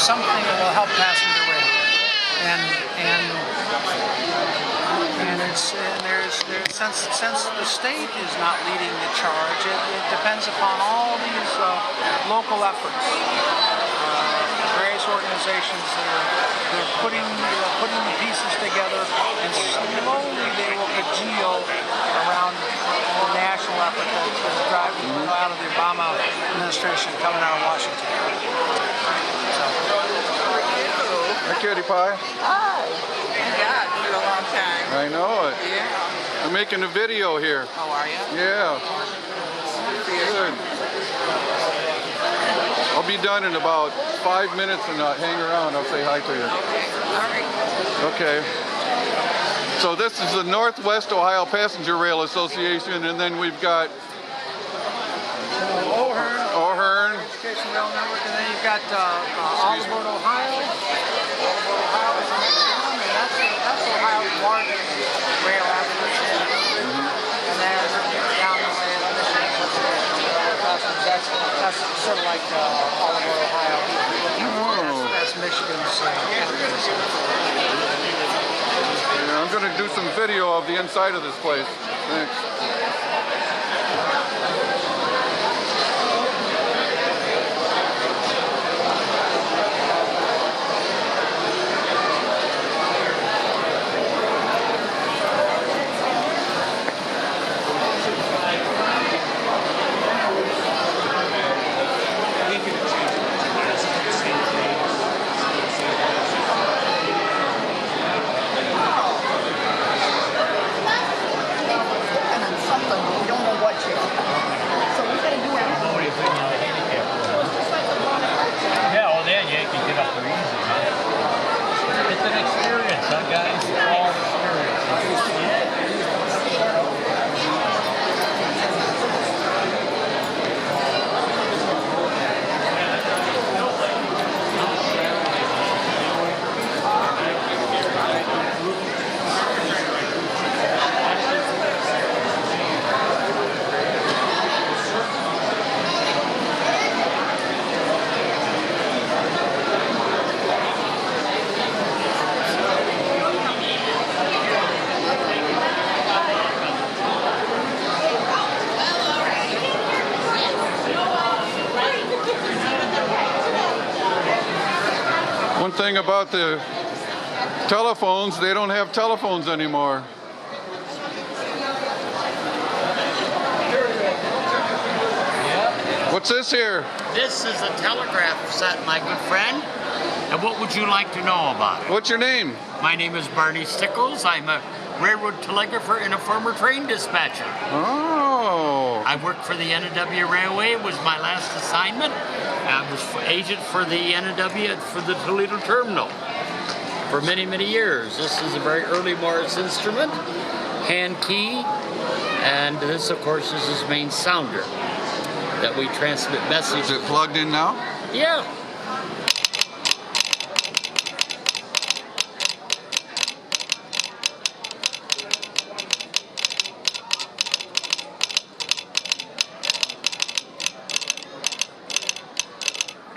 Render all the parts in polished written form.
something that will help passenger rail. And since the state is not leading the charge, it depends upon all these local efforts. Various organizations they're putting the pieces together, and slowly they will congeal around the national effort that's driving out of the Obama administration coming out of Washington. So. Hi, Cutie Pie. Hi. Yeah, it's been a long time. I know it. Yeah. I'm making a video here. How are you? Yeah. Good. I'll be done in about 5 minutes and hang around. I'll say hi to you. Okay. All right. Okay. So this is the Northwest Ohio Passenger Rail Association, and then we've got O'Hearn. Education Rail Network, and then you've got Oliver, Ohio. Oliver, Ohio is the next one, and that's Ohio's largest rail application. And then down the way of Michigan, that's sort of like Oliver, Ohio. That's Michigan's Yeah, I'm going to do some video of the inside of this place. Thanks. One thing about the telephones, they don't have telephones anymore. What's this here? This is a telegraph set, my good friend. And what would you like to know about it? What's your name? My name is Barney Stickles. I'm a railroad telegrapher and a former train dispatcher. Oh. I worked for the NOW Railway. It was my last assignment. I was agent for the NOW for the Toledo terminal for many, many years. This is a very early Morse instrument, hand key, and this, of course, is his main sounder that we transmit messages. Is it plugged in now? Yeah.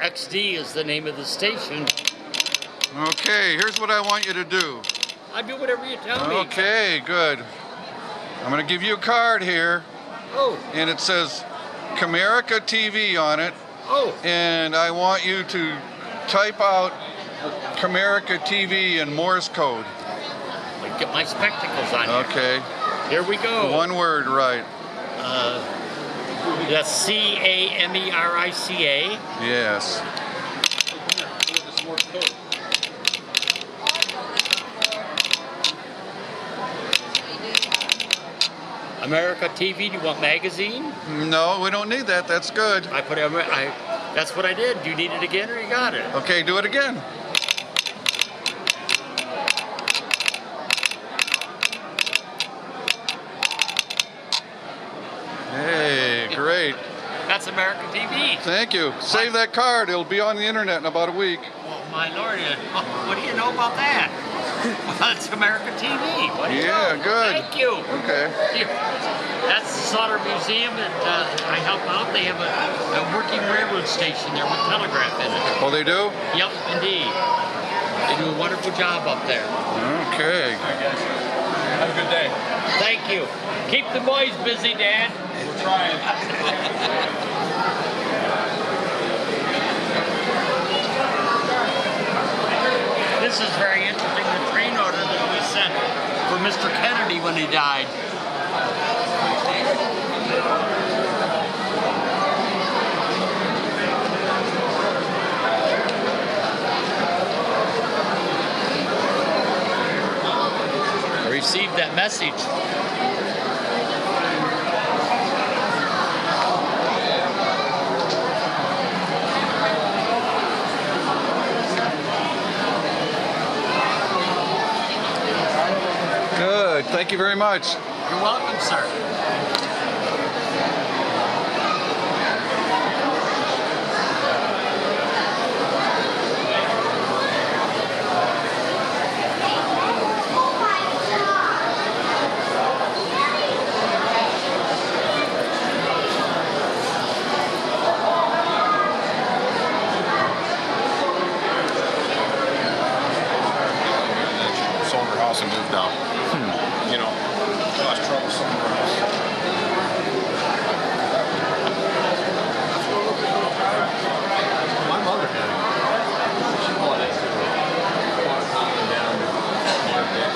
XD is the name of the station. Okay, here's what I want you to do. I do whatever you tell me. Okay, good. I'm going to give you a card here. Oh. And it says CamericaTV on it. Oh. And I want you to type out CamericaTV in Morse code. I'll get my spectacles on here. Okay. Here we go. One word, right. That's C-A-M-E-R-I-C-A. Yes. CamericaTV, do you want magazine? No, we don't need that. That's good. That's what I did. Do you need it again or you got it? Okay, do it again. Hey, great. That's CamericaTV. Thank you. Save that card. It'll be on the internet in about a week. Oh, my lord. What do you know about that? That's CamericaTV. What do you Yeah, know? good. Thank you. Okay. That's the Sauder Museum that I help out. They have a working railroad station there with telegraph in it. Oh, they do? Yep, indeed. They do a wonderful job up there. Okay. Have a good day. Thank you. Keep the boys busy, Dad. We're trying. This is very interesting, the train order that we sent for Mr. Kennedy when he died. I received that message. Good. Thank you very much. You're welcome, sir. Sold her house and moved out. You know, lost trouble somewhere else. My mother had it. She bought it. Bought a common down near Dick.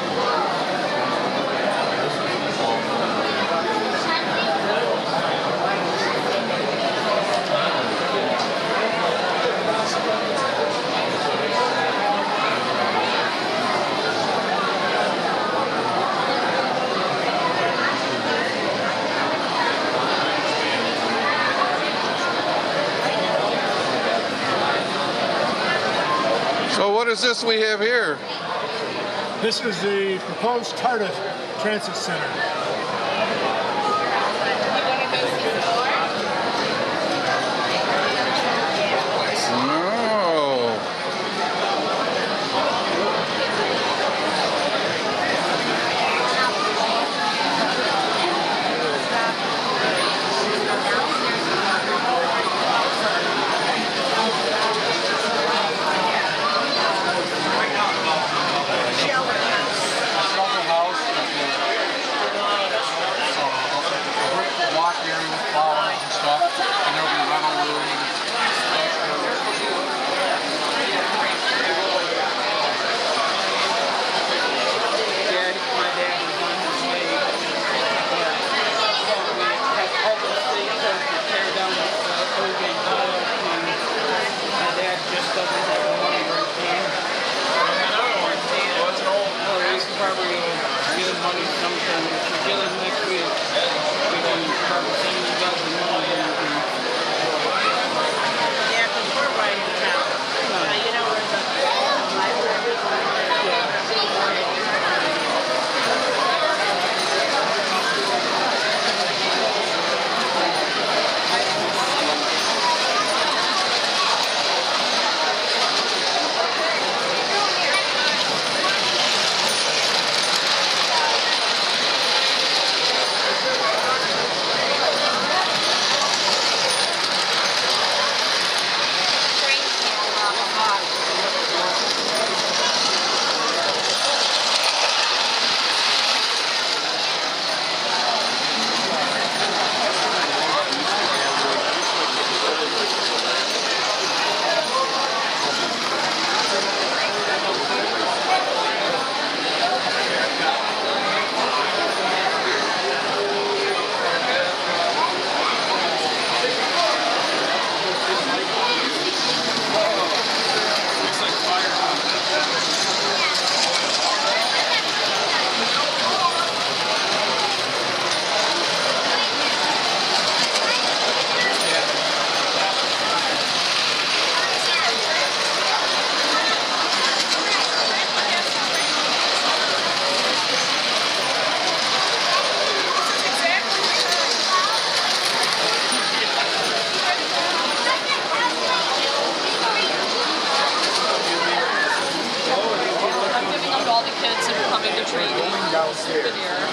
So what is this we have here? This is the proposed TARDIS Transit Center. No. Shelter house. souvenir.